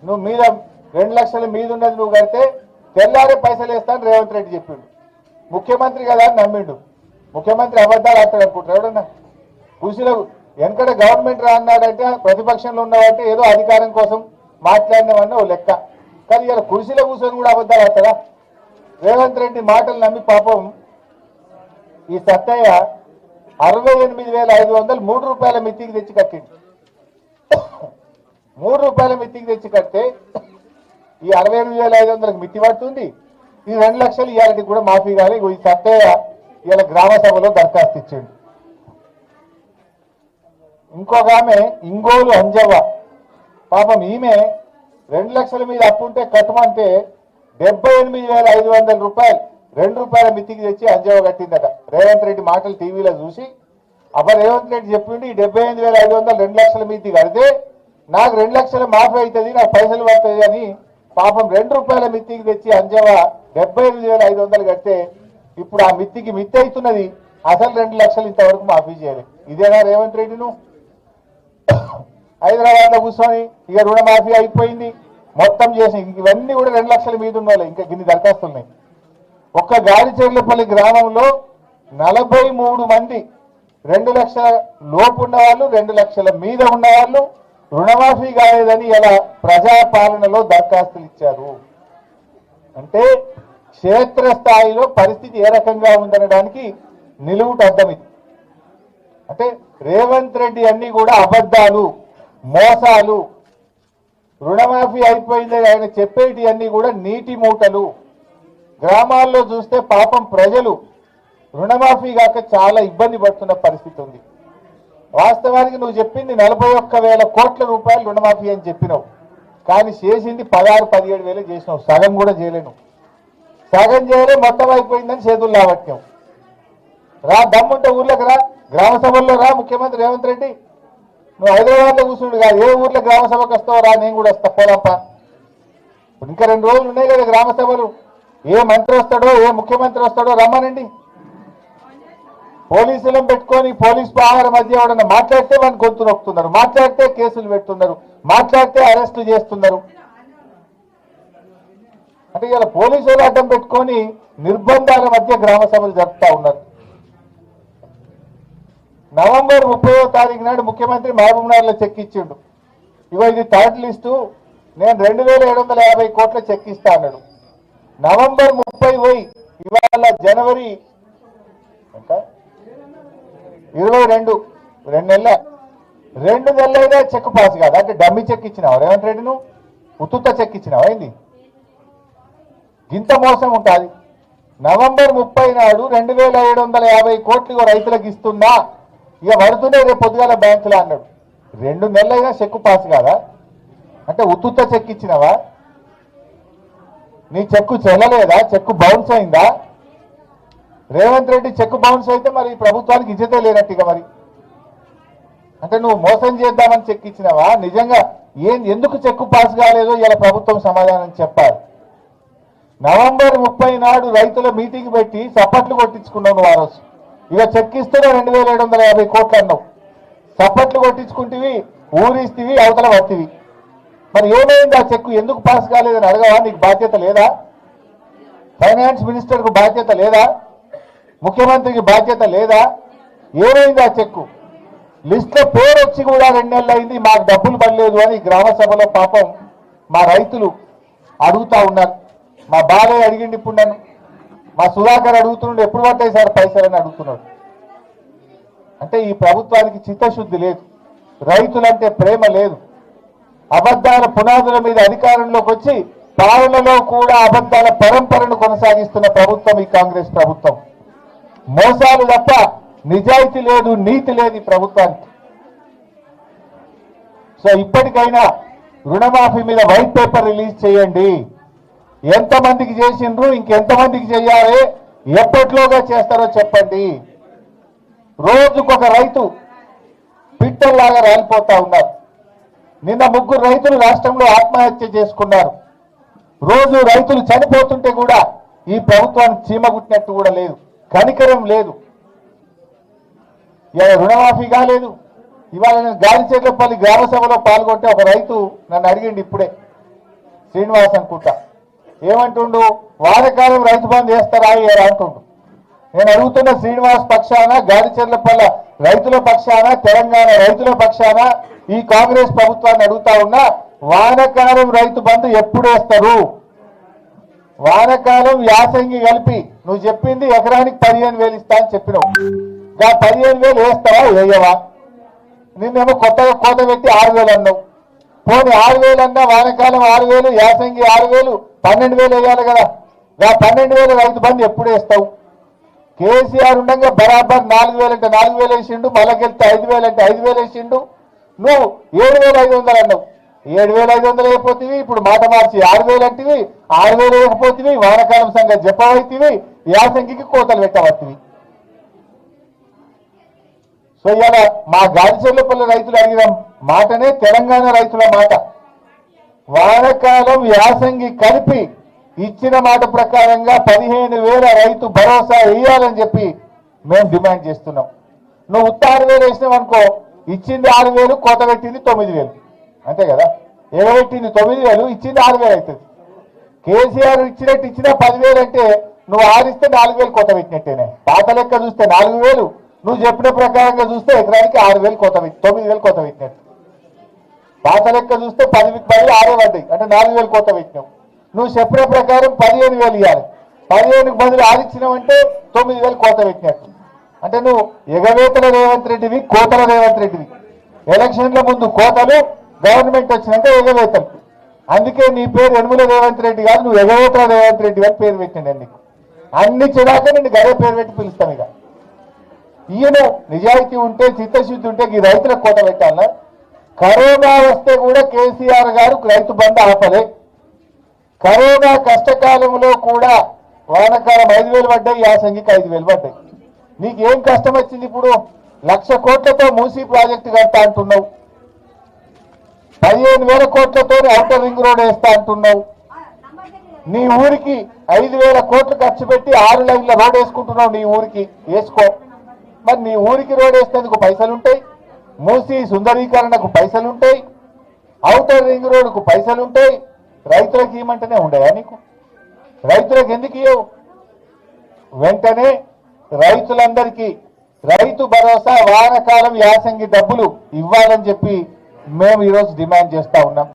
నువ్వు మీద 2 లక్షల మీద ఉన్నది నువ్వు కడితే తెల్లారే పైసలు వేస్తాను రేవంత్ రెడ్డి చెప్పిండు. ముఖ్యమంత్రి కదా అని నమ్మిండు. ముఖ్యమంత్రి అబద్ధాలు ఆడతాడు అనుకుంటారు ఎవడన్నా? కృషిలో వెనకడ గవర్నమెంట్ రా అన్నాడంటే ప్రతిపక్షంలో ఉన్నవాటే ఏదో అధికారం కోసం మాట్లాడినామన్న ఓ లెక్క. కానీ ఇలా కుర్చీలో కూర్చొని కూడా అబద్ధాలు ఆడతారా? రేవంత్ రెడ్డి మాటలు నమ్మి పాపం ఈ సత్తయ్య 68,500 3 రూపాయల మిత్తికి తెచ్చి కట్టిండు. 3 రూపాయల మిత్తికి తెచ్చి కడితే ఈ 68,500కి మిత్తి పడుతుంది. ఈ 2 లక్షలు ఇవాళకి కూడా మాఫీ కాదు. ఈ సత్తయ్య ఇవాళ గ్రామ సభలో దరఖాస్తు ఇచ్చాడు. ఇంకొక ఆమె ఇంగోలు అంజవ్వ పాపం ఈమె 2 లక్షల మీద అప్పు ఉంటే కట్టమంటే 78,500 రూపాయలు 2 రూపాయల మిత్తికి తెచ్చి అంజవ్వ కట్టిందట. రేవంత్ రెడ్డి మాటలు టీవీలో చూసి అప్పుడు రేవంత్ రెడ్డి చెప్పిండు ఈ 78,500 2 లక్షల మిత్తి కడితే నాకు 2 లక్షలు మాఫీ అవుతుంది, నాకు పైసలు పడుతుంది అని పాపం 2 రూపాయల మిత్తికి తెచ్చి అంజవ్వ 78,500 కడితే ఇప్పుడు ఆ మిత్తికి మిత్తి అవుతున్నది. అసలు 2 లక్షలు ఇంతవరకు మాఫీ చేయలేదు. ఇదేనా రేవంత్ రెడ్డి? నువ్వు హైదరాబాద్ లో కూర్చొని ఇక రుణమాఫీ అయిపోయింది మొత్తం చేసి ఇవన్నీ కూడా 2 లక్షల మీద ఉన్నవాళ్ళు ఇంకా గిన్ని దరఖాస్తులున్నాయి. ఒక్క గాడిచెర్లపల్లి గ్రామంలో 43 మంది 2 లక్షల లోపు ఉన్నవాళ్ళు 2 లక్షల మీద ఉన్నవాళ్ళు రుణమాఫీ కాలేదని ఇలా ప్రజాపాలనలో దరఖాస్తులు ఇచ్చారు. అంటే క్షేత్రస్థాయిలో పరిస్థితి ఏ రకంగా ఉందనడానికి నిలువుట అర్థం ఇది. అంటే రేవంత్ రెడ్డి అన్ని కూడా అబద్ధాలు, మోసాలు. రుణమాఫీ అయిపోయిందని ఆయన చెప్పేటి అన్ని కూడా నీటి మూటలు. గ్రామాల్లో చూస్తే పాపం ప్రజలు రుణమాఫీ కాక చాలా ఇబ్బంది పడుతున్న పరిస్థితి ఉంది. వాస్తవానికి నువ్వు చెప్పింది 41,000 కోట్ల రూపాయలు రుణమాఫీ అని చెప్పినావు, కానీ చేసింది 16-17 చేసినావు. సగం కూడా చేయలేను. సగం చేయలే, మొత్తం అయిపోయిందని చేతులు లావట్టావు. రా, దమ్ముంటే ఊర్లోకి రా, గ్రామ సభల్లో రా. ముఖ్యమంత్రి రేవంత్ రెడ్డి నువ్వు హైదరాబాద్లో కూర్చుండు కాదు, ఏ ఊర్లో గ్రామ సభకు వస్తావో రా, నేను కూడా వస్తా పోదాంప. ఇంకా 2 రోజులు ఉన్నాయి కదా గ్రామ సభలు. ఏ మంత్రి వస్తాడో ఏ ముఖ్యమంత్రి వస్తాడో రమ్మనండి. పోలీసులను పెట్టుకొని పోలీస్ పహార మధ్య ఎవడన్నా మాట్లాడితే వాడిని గొంతు నొక్కుతున్నారు, మాట్లాడితే కేసులు పెడుతున్నారు, మాట్లాడితే అరెస్టు చేస్తున్నారు. అంటే ఇలా పోలీసులు అడ్డం పెట్టుకొని నిర్బంధాల మధ్య గ్రామ సభలు జరుపుతా ఉన్నారు. నవంబర్ 30వ తారీఖు నాడు ముఖ్యమంత్రి మహబూబ్నగర్లో చెక్ ఇచ్చిండు. ఇగో ఇది థర్డ్ లిస్టు, నేను 2,750 కోట్ల చెక్ ఇస్తా అన్నాడు. నవంబర్ 30 పోయి ఇవాళ జనవరి 22, 2 నెలల 2 నెలలైనా చెక్ పాస్ కాదు. అంటే డమ్మి చెక్ ఇచ్చినావు రేవంత్ రెడ్డి, నువ్వు ఉత్తుత్త చెక్ ఇచ్చినావు. అయింది ఇంత మోసం ఉంటుంది. నవంబర్ 30 నాడు 2,750 కోట్లు రైతులకు ఇస్తున్నా, ఇక పడుతున్నాయి రేపు పొద్దుగాల బ్యాంకులో అన్నాడు. 2 నెలలైనా చెక్కు పాస్ కాదా? అంటే ఉత్తుత్త చెక్ ఇచ్చినావా? నీ చెక్కు చెల్లలేదా? చెక్కు బౌన్స్ అయిందా? రేవంత్ రెడ్డి చెక్కు బౌన్స్ అయితే మరి ప్రభుత్వానికి ఇజ్జతే లేనట్టుగా మరి. అంటే నువ్వు మోసం చేద్దామని చెక్ ఇచ్చినావా? నిజంగా ఎందుకు చెక్కు పాస్ కాలేదో ఇలా ప్రభుత్వం సమాధానం చెప్పాలి. నవంబర్ 30 నాడు రైతుల మీటింగ్ పెట్టి చప్పట్లు కొట్టించుకున్నావు నువ్వు. ఆ రోజు ఇక చెక్ ఇస్తేనే 2,750 కోట్లు అన్నావు. చప్పట్లు కొట్టించుకుంటేవి, ఊరిస్తేవి, అవతల వత్తివి. మరి ఏమైంది ఆ చెక్కు? ఎందుకు పాస్ కాలేదని అడగవా? నీకు బాధ్యత లేదా? ఫైనాన్స్ మినిస్టర్కు బాధ్యత లేదా? ముఖ్యమంత్రికి బాధ్యత లేదా? ఏమైంది ఆ చెక్కు? లిస్టులో పేరు వచ్చి కూడా 2 నెలలు అయింది, మాకు డబ్బులు పడలేదు అని గ్రామ సభలో పాపం మా రైతులు అడుగుతా ఉన్నారు. మా బాలయ్య అడిగిండి, ఇప్పుడు నన్ను మా సుధాకర్ అడుగుతున్నాడు, ఎప్పుడు పడ్డాయి సార్ పైసలని అడుగుతున్నాడు. అంటే ఈ ప్రభుత్వానికి చిత్తశుద్ధి లేదు, రైతులంటే ప్రేమ లేదు. అబద్ధాల పునాదుల మీద అధికారంలోకి వచ్చి పాలనలో కూడా అబద్ధాల పరంపరను కొనసాగిస్తున్న ప్రభుత్వం ఈ కాంగ్రెస్ ప్రభుత్వం. మోసాలు తప్ప నిజాయితీ లేదు, నీతి లేదు ఈ ప్రభుత్వానికి. సో ఇప్పటికైనా రుణమాఫీ మీద వైట్ పేపర్ రిలీజ్ చేయండి. ఎంతమందికి చేసిండ్రు, ఇంకెంతమందికి చేయాలి, ఎప్పట్లోగా చేస్తారో చెప్పండి. రోజుకొక రైతు పిట్టల్లాగా రాలిపోతా ఉన్నారు. నిన్న 3 రైతులు రాష్ట్రంలో ఆత్మహత్య చేసుకున్నారు. రోజు రైతులు చనిపోతుంటే కూడా ఈ ప్రభుత్వానికి చీమ కుట్టినట్టు కూడా లేదు, కనికరం లేదు. రుణమాఫీ కాలేదు. ఇవాళ నేను గాలిచెర్లపల్లి గ్రామ సభలో పాల్గొంటే ఒక రైతు నన్ను అడిగిండు ఇప్పుడే, శ్రీనివాస్ అనుకుంటా ఏమంటుండు, వానకాలం రైతు బంధు చేస్తారా అయ్యారా అంటుండు. నేను అడుగుతున్న శ్రీనివాస్ పక్షాన, గాడిచెర్లపల్ల రైతుల పక్షాన, తెలంగాణ రైతుల పక్షాన ఈ కాంగ్రెస్ ప్రభుత్వాన్ని అడుగుతా ఉన్నా, వానకాలం రైతు బంధు ఎప్పుడు వేస్తారు? వానకాలం యాసంగి కలిపి నువ్వు చెప్పింది ఎకరానికి 15,000 ఇస్తా అని చెప్పినావు. 15,000 వేస్తావా వేయవా? నిన్నేమో కొత్తగా కోత పెట్టి 6,000 అన్నావు. పోనీ 6,000 అన్నా వానకాలం 6,000, యాసంగి 6,000, 12,000 వేయాలి కదా. 12,000 రైతు బంధు ఎప్పుడు వేస్తావు? కేసీఆర్ ఉండగా బరాబర్ 4,000 అంటే 4,000 వేసిండు, మళ్ళకెళ్తే 5,000 అంటే 5,000 వేసిండు. నువ్వు 7,500 అన్నావు. 7,500 అయిపోతుంది. ఇప్పుడు మాట మార్చి 6,000 అంటివి, 6,000 వేయకపోతుంది. వానకాలం సంగతి చెప్పవైతివి, యాసంగికి కోతలు పెట్టవత్తివి. సో ఇవాళ మా గాడిచెర్లపల్లి రైతులు అడిగిన మాటనే తెలంగాణ రైతుల మాట. వానకాలం యాసంగి కలిపి ఇచ్చిన మాట ప్రకారంగా 15,000 రైతు భరోసా ఇవ్వాలని చెప్పి మేము డిమాండ్ చేస్తున్నాం. నువ్వు 6,000 వేసినావు అనుకో, ఇచ్చింది 6,000, కోత పెట్టింది 9,000, అంతే కదా. ఎగబెట్టింది 9,000, ఇచ్చింది 6,000 అవుతుంది. కేసీఆర్ ఇచ్చినట్టు ఇచ్చిన 10,000 అంటే నువ్వు 6 ఇస్తే 4,000 కోత పెట్టినట్టేనే. పాత లెక్క చూస్తే 4,000, నువ్వు చెప్పిన ప్రకారంగా చూస్తే ఎకరానికి 6,000 కోత పెట్టి 9,000 కోత పెట్టినట్టు. పాత లెక్క చూస్తే 10 6 పడ్డాయి అంటే 4,000 కోత పెట్టినావు. నువ్వు చెప్పిన ప్రకారం 15,000 ఇవ్వాలి. 15,000కి బదులు 6 ఇచ్చినావంటే 9,000 కోత పెట్టినట్టు. అంటే నువ్వు ఎగవేతల రేవంత్ రెడ్డివి, కోతల రేవంత్ రెడ్డివి. ఎలక్షన్ల ముందు కోతలు, గవర్నమెంట్ వచ్చినాక ఎగవేతలు. అందుకే నీ పేరు యనుమల రేవంత్ రెడ్డి కాదు, నువ్వు ఎగవేతల రేవంత్ రెడ్డి అని పేరు పెట్టండి. నీకు అన్ని చెడాక నిన్ను గదే పేరు పెట్టి పిలుస్తాం. ఇక ఈయన నిజాయితీ ఉంటే, చిత్తశుద్ధి ఉంటే ఈ రైతులకు కోత పెట్టాలా? కరోనా వస్తే కూడా కేసీఆర్ గారు రైతు బంధు ఆపలే. కరోనా కష్టకాలంలో కూడా వానకాలం 5,000 పడ్డాయి, యాసంగికి 5,000 పడ్డాయి. నీకేం కష్టం వచ్చింది? ఇప్పుడు 1,00,000 కోట్లతో మూసీ ప్రాజెక్టు కడతా అంటున్నావు, 15,000 కోట్లతో ఔటర్ రింగ్ రోడ్ వేస్తా అంటున్నావు. నీ ఊరికి 5,000 కోట్లు ఖర్చు పెట్టి 6 లైన్ల రోడ్ వేసుకుంటున్నావు. నీ ఊరికి వేసుకో. మరి నీ ఊరికి రోడ్ వేసేందుకు పైసలు ఉంటాయి, మూసీ సుందరీకరణకు పైసలు ఉంటాయి, ఔటర్ రింగ్ రోడ్కు పైసలు ఉంటాయి. రైతులకు ఇవ్వమంటేనే ఉండయా నీకు? రైతులకు ఎందుకు ఇవ్వవు? వెంటనే రైతులందరికీ రైతు భరోసా, వానకాలం యాసంగి డబ్బులు ఇవ్వాలని చెప్పి మేము ఈరోజు డిమాండ్ చేస్తా ఉన్నాం.